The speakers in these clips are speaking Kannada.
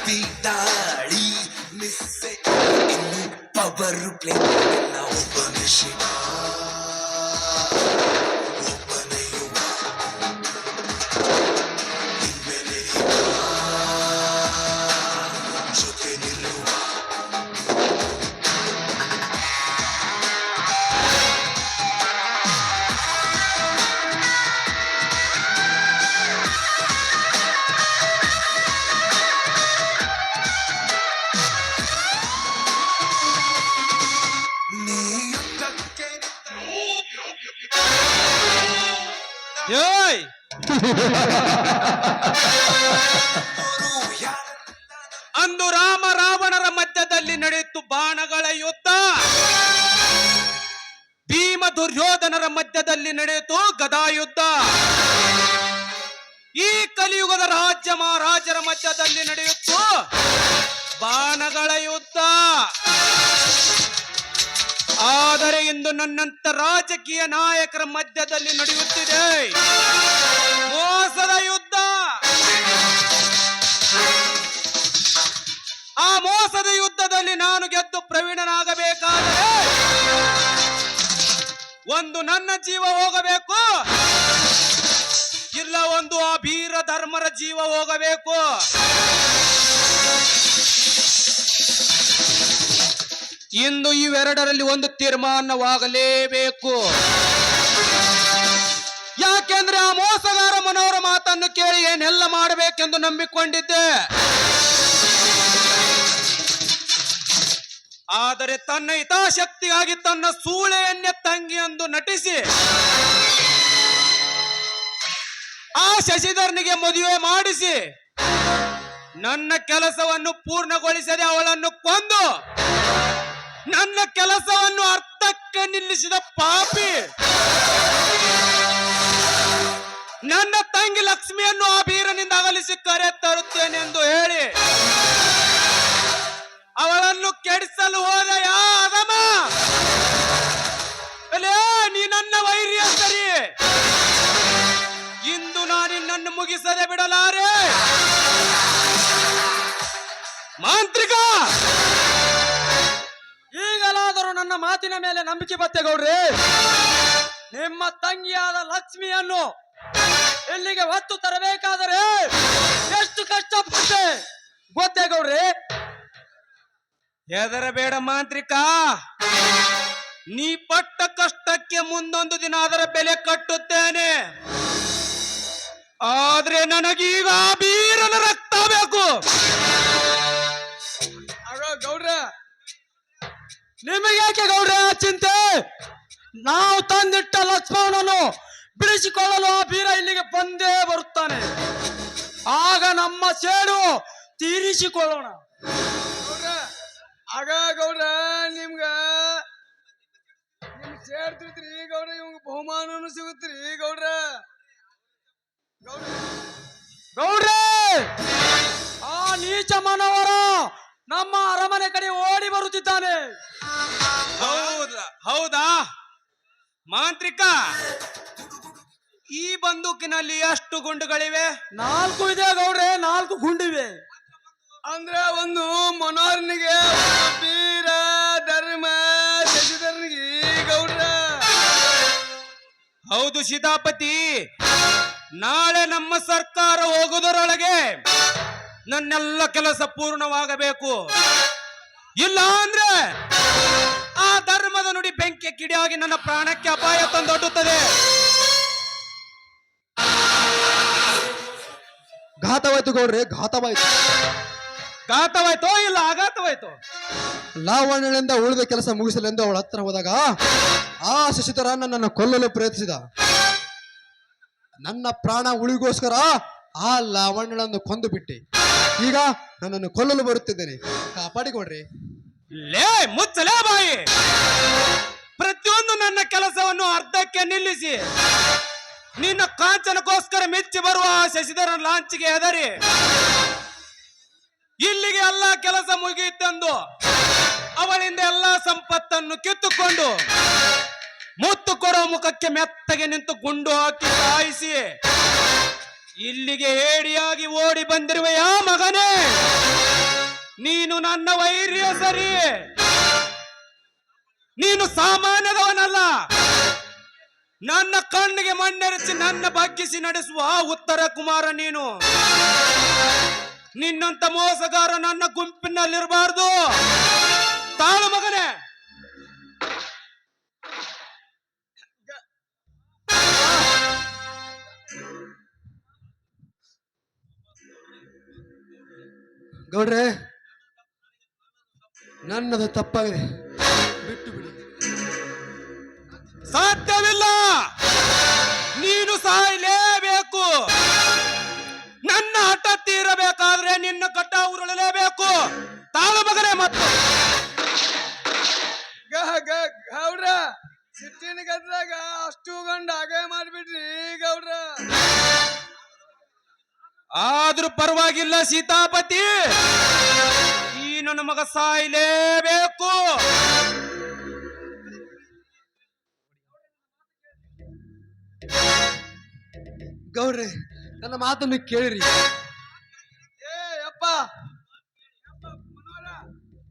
ಬೀದಾಳಿ ಮಿಸ್ಸೆ ಇನ್ನು ಪವರು ಪ್ಲೇ ಒಬ್ಬನೇ ಶಿವ ಒಬ್ಬನೇ ಯುವ ಇನ್ಮೇಲೆ ಜೊತೆ ನಿಲ್ಲುವ ಏಯ್ ಅಂದು ರಾಮ ರಾವಣರ ಮಧ್ಯದಲ್ಲಿ ನಡೆಯಿತು ಬಾಣಗಳ ಯುದ್ಧ. ಭೀಮ ದುರ್ಯೋಧನರ ಮಧ್ಯದಲ್ಲಿ ನಡೆಯಿತು ಗದಾಯುದ್ಧ. ಈ ಕಲಿಯುಗದ ರಾಜ್ಯ ಮಹಾರಾಜರ ಮಧ್ಯದಲ್ಲಿ ನಡೆಯಿತು ಬಾಣಗಳ ಯುದ್ಧ. ಆದರೆ ಇಂದು ನನ್ನಂತ ರಾಜಕೀಯ ನಾಯಕರ ಮಧ್ಯದಲ್ಲಿ ನಡೆಯುತ್ತಿದೆ ಮೋಸದ ಯುದ್ಧ. ಆ ಮೋಸದ ಯುದ್ಧದಲ್ಲಿ ನಾನು ಗೆದ್ದು ಪ್ರವೀಣನಾಗಬೇಕಾದರೆ ಒಂದು ನನ್ನ ಜೀವ ಹೋಗಬೇಕು, ಇಲ್ಲ ಒಂದು ಆ ವೀರ ಧರ್ಮರ ಜೀವ ಹೋಗಬೇಕು. ಇಂದು ಇವೆರಡರಲ್ಲಿ ಒಂದು ತೀರ್ಮಾನವಾಗಲೇಬೇಕು. ಯಾಕೆಂದ್ರೆ ಆ ಮೋಸಗಾರ ಮನೋರ ಮಾತನ್ನು ಕೇಳಿ ಏನೆಲ್ಲ ಮಾಡಬೇಕೆಂದು ನಂಬಿಕೊಂಡಿದ್ದೆ. ಆದರೆ ತನ್ನ ಹಿತಾಸಕ್ತಿಗಾಗಿ ತನ್ನ ಸೂಳೆಯನ್ನೇ ತಂಗಿ ಎಂದು ನಟಿಸಿ ಆ ಶಶಿಧರನಿಗೆ ಮದುವೆ ಮಾಡಿಸಿ ನನ್ನ ಕೆಲಸವನ್ನು ಪೂರ್ಣಗೊಳಿಸದೆ ಅವಳನ್ನು ಕೊಂದು ನನ್ನ ಕೆಲಸವನ್ನು ಅರ್ಥಕ್ಕೆ ನಿಲ್ಲಿಸಿದ ಪಾಪಿ ನನ್ನ ತಂಗಿ ಲಕ್ಷ್ಮಿಯನ್ನು ಆ ಬೀರನಿಂದ ಅಗಲಿಸಿ ಕರೆ ತರುತ್ತೇನೆ ಎಂದು ಹೇಳಿ ಅವಳನ್ನು ಕೆಡಿಸಲು ಹೋದ ಯಾದಮ. ನೀ ನನ್ನ ವೈರಿಯ ಸರಿ, ಇಂದು ನಾನಿನ್ನನ್ನು ಮುಗಿಸದೆ ಬಿಡಲಾರೆ. ಮಾಂತ್ರಿಕ, ಈಗಲಾದರೂ ನನ್ನ ಮಾತಿನ ಮೇಲೆ ನಂಬಿಕೆ ಬತ್ತೆಗೌಡ್ರಿ. ನಿಮ್ಮ ತಂಗಿಯಾದ ಲಕ್ಷ್ಮಿಯನ್ನು ಇಲ್ಲಿಗೆ ಹೊತ್ತು ತರಬೇಕಾದರೆ ಎಷ್ಟು ಕಷ್ಟಪಟ್ಟೆ ಗೊತ್ತೇಗೌಡ್ರಿ. ಹೆದರಬೇಡ ಮಾಂತ್ರಿಕ, ನೀ ಪಟ್ಟ ಕಷ್ಟಕ್ಕೆ ಮುಂದೊಂದು ದಿನ ಅದರ ಬೆಲೆ ಕಟ್ಟುತ್ತೇನೆ. ಆದ್ರೆ ನನಗೀಗ ಬೀರನ ರಕ್ತ ಬೇಕು. ಗೌಡ್ರ, ನಿಮಗೇಕೆ ಗೌಡ್ರ ಚಿಂತೆ? ನಾವು ತಂದಿಟ್ಟ ಲಕ್ಷ್ಮಣನನ್ನು ಬಿಡಿಸಿಕೊಳ್ಳಲು ಆ ಬೀರ ಇಲ್ಲಿಗೆ ಬಂದೇ ಬರುತ್ತಾನೆ. ಆಗ ನಮ್ಮ ಸೇಡು ತೀರಿಸಿಕೊಳ್ಳೋಣ. ಆಗ ಗೌಡ್ರ ನಿಮ್ ಸೇರ್ತಿರ್ತೀರಿ ಗೌಡ್ರ, ಇವಂಗ ಬಹುಮಾನನು ಸಿಗುತ್ತೀರಿ ಗೌಡ್ರ. ಗೌಡ್ರ, ಆ ನೀಚ ಮನವರ ನಮ್ಮ ಅರಮನೆ ಕಡೆ ಓಡಿ ಬರುತ್ತಿದ್ದಾನೆ. ಹೌದಾ ಮಾಂತ್ರಿಕ, ಈ ಬಂದೂಕಿನಲ್ಲಿ ಎಷ್ಟು ಗುಂಡುಗಳಿವೆ? 4 ಇದೆ ಗೌಡ್ರೆ, 4 ಗುಂಡಿವೆ. ಅಂದ್ರೆ ಒಂದು ಮನೋಹರನಿಗೆ, ವೀರ ಧರ್ಮ ಶಶಿಧರನಿಗೆ ಗೌಡ್ರ. ಹೌದು ಸೀತಾಪತಿ, ನಾಳೆ ನಮ್ಮ ಸರ್ಕಾರ ಹೋಗುವುದರೊಳಗೆ ನನ್ನೆಲ್ಲ ಕೆಲಸ ಪೂರ್ಣವಾಗಬೇಕು. ಇಲ್ಲ ಅಂದ್ರೆ ಆ ಧರ್ಮದ ನುಡಿ ಬೆಂಕಿ ಕಿಡಿಯಾಗಿ ನನ್ನ ಪ್ರಾಣಕ್ಕೆ ಅಪಾಯ ತಂದೊಡ್ಡುತ್ತದೆ. ಘಾತವಾಯ್ತು ಗೌಡ್ರೆ, ಘಾತವಾಯ್ತು. ಘಾತವಾಯ್ತೋ ಇಲ್ಲ ಆಘಾತವಾಯ್ತು? ಲಾವಣ್ಯಗಳಿಂದ ಉಳಿದ ಕೆಲಸ ಮುಗಿಸಲೆಂದು ಅವಳ ಹತ್ರ ಹೋದಾಗ ಆ ಶಶಿಧರ ನನ್ನನ್ನು ಕೊಲ್ಲಲು ಪ್ರಯತ್ನಿಸಿದ. ನನ್ನ ಪ್ರಾಣ ಉಳಿಗೋಸ್ಕರ ಆ ಲಾವಣ್ಯಗಳನ್ನು ಕೊಂದು ಬಿಟ್ಟೆ. ಈಗ ನನ್ನನ್ನು ಕೊಲ್ಲಲು ಬರುತ್ತಿದ್ದೇನೆ, ಕಾಪಾಡಿಕೊಡ್ರಿ. ಲೇ ಮುಚ್ಚಲೇ ಬಾಯಿ, ಪ್ರತಿಯೊಂದು ನನ್ನ ಕೆಲಸವನ್ನು ಅರ್ಧಕ್ಕೆ ನಿಲ್ಲಿಸಿ ನಿನ್ನ ಕಾಂಚನಕ್ಕೋಸ್ಕರ ಮೆಚ್ಚಿ ಬರುವ ಶಶಿಧರನ ಲಾಂಚಿಗೆ ಹೆದರಿ ಇಲ್ಲಿಗೆ ಎಲ್ಲ ಕೆಲಸ ಮುಗಿಯಿತೆಂದು ಅವಳಿಂದ ಎಲ್ಲ ಸಂಪತ್ತನ್ನು ಕಿತ್ತುಕೊಂಡು ಮುತ್ತು ಕೊಡೋ ಮುಖಕ್ಕೆ ಮೆತ್ತಗೆ ನಿಂತು ಗುಂಡು ಹಾಕಿ ಸಾಯಿಸಿ ಇಲ್ಲಿಗೆ ಹೇಡಿಯಾಗಿ ಓಡಿ ಬಂದಿರುವೆಯಾ ಮಗನೇ? ನೀನು ನನ್ನ ವೈರ್ಯ ಸರಿ, ನೀನು ಸಾಮಾನ್ಯದವನಲ್ಲ. ನನ್ನ ಕಣ್ಣಿಗೆ ಮಣ್ಣೆರಚಿ ನನ್ನ ಬಗ್ಗಿಸಿ ನಡೆಸುವ ಉತ್ತರ ಕುಮಾರ ನೀನು. ನಿನ್ನಂತ ಮೋಸಗಾರ ನನ್ನ ಗುಂಪಿನಲ್ಲಿರಬಾರ್ದು. ತಾಳು ಮಗನೇ. ಗೌಡ್ರೆ, ನನ್ನದು ತಪ್ಪಾಗಿದೆ, ಬಿಟ್ಟು ಬಿಡಿ. ಸಾಧ್ಯವಿಲ್ಲ, ನೀನು ಸಾಯಲೇಬೇಕು. ನನ್ನ ಹಠ ತೀರಬೇಕಾದ್ರೆ ನಿನ್ನ ಕಟ್ಟ ಉರುಳಲೇಬೇಕು. ತಾಳು ಮಗನೇ. ಮತ್ತು ಗೌಡ್ರ ಸಿಟ್ಟಿನ ಗದ್ರಾಗ ಅಷ್ಟು ಗಂಡ ಹಾಗೆ ಮಾಡ್ಬಿಡ್ರಿ ಗೌಡ್ರ. ಆದ್ರೂ ಪರವಾಗಿಲ್ಲ ಸೀತಾಪತಿ, ಈ ನನ್ನ ಮಗ ಸಾಯಲೇಬೇಕು. ಗೌಡ್ರೆ, ನನ್ನ ಮಾತನ್ನು ಕೇಳಿರಿ. ಏ ಅಪ್ಪ,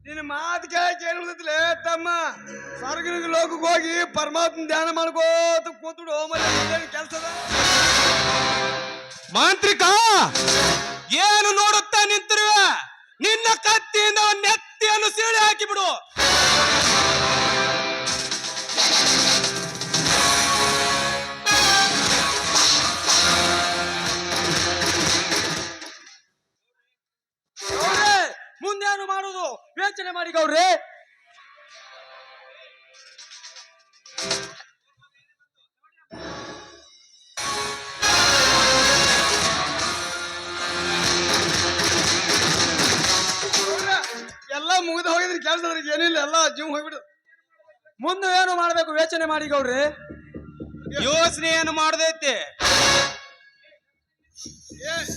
ನಿನ್ನ ಮಾತು ಕೇಳುದಿತ್ಲೆ ತಮ್ಮ. ಸ್ವರ್ಗನಿಗೆ ಲೋಕಕ್ಕೆ ಹೋಗಿ ಪರಮಾತ್ಮ ಧ್ಯಾನ ಮಾಡ್ಕೋತ ಕೂತ್ಬಿಡು. ಮತ್ತೆ ಕೆಲಸದ ಮಾಂತ್ರಿಕ, ಏನು ನೋಡುತ್ತಾ ನಿಂತಿರುವೆ? ನಿನ್ನ ಕತ್ತಿಯಿಂದ ನೆತ್ತಿಯನ್ನು ಸೀಳಿ ಹಾಕಿಬಿಡು. ಮುಂದೇನು ಮಾಡುವುದು ಯೋಚನೆ ಮಾಡಿ ಗೌಡ್ರೆ. ಎಲ್ಲ ಮುಗಿದು ಹೋಗಿದ್ರೆ ಕೆಲಸದ್ರಿಗೆ ಏನಿಲ್ಲ, ಎಲ್ಲ ಜೀವ ಹೋಗ್ಬಿಡು. ಮುಂದೆ ಏನು ಮಾಡಬೇಕು ಯೋಚನೆ ಮಾಡಿ ಗೌಡ್ರೆ. ಯೋಚನೆ ಏನು ಮಾಡದೈತೆ?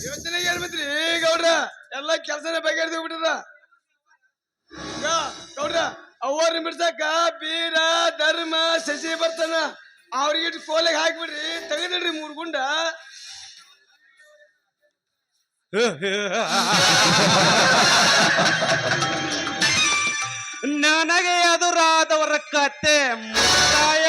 ಯೋಚನೆಗೆ ಹೇಳ್ಬೇಕ್ರಿ ಗೌಡ್ರ. ಎಲ್ಲ ಕೆಲಸನೇ ಬಗೆಹರಿದು ಹೋಗ್ಬಿಟ್ಟದ. ಗೌಡ್ರ, ಅವ್ರನ್ನ ಬಿಡ್ಸಕ್ಕ ಬೀರ ಧರ್ಮ ಶಶಿ ಬರ್ತಾನ. ಅವ್ರಿಗೆ ಕೋಲೆಗೆ ಹಾಕ್ಬಿಡ್ರಿ, ತೆಗೆದಿಡ್ರಿ 3 ಗುಂಡ. ನನಗೆ ಎದುರಾದವರ ಕತೆ ಮುಕ್ತಾಯ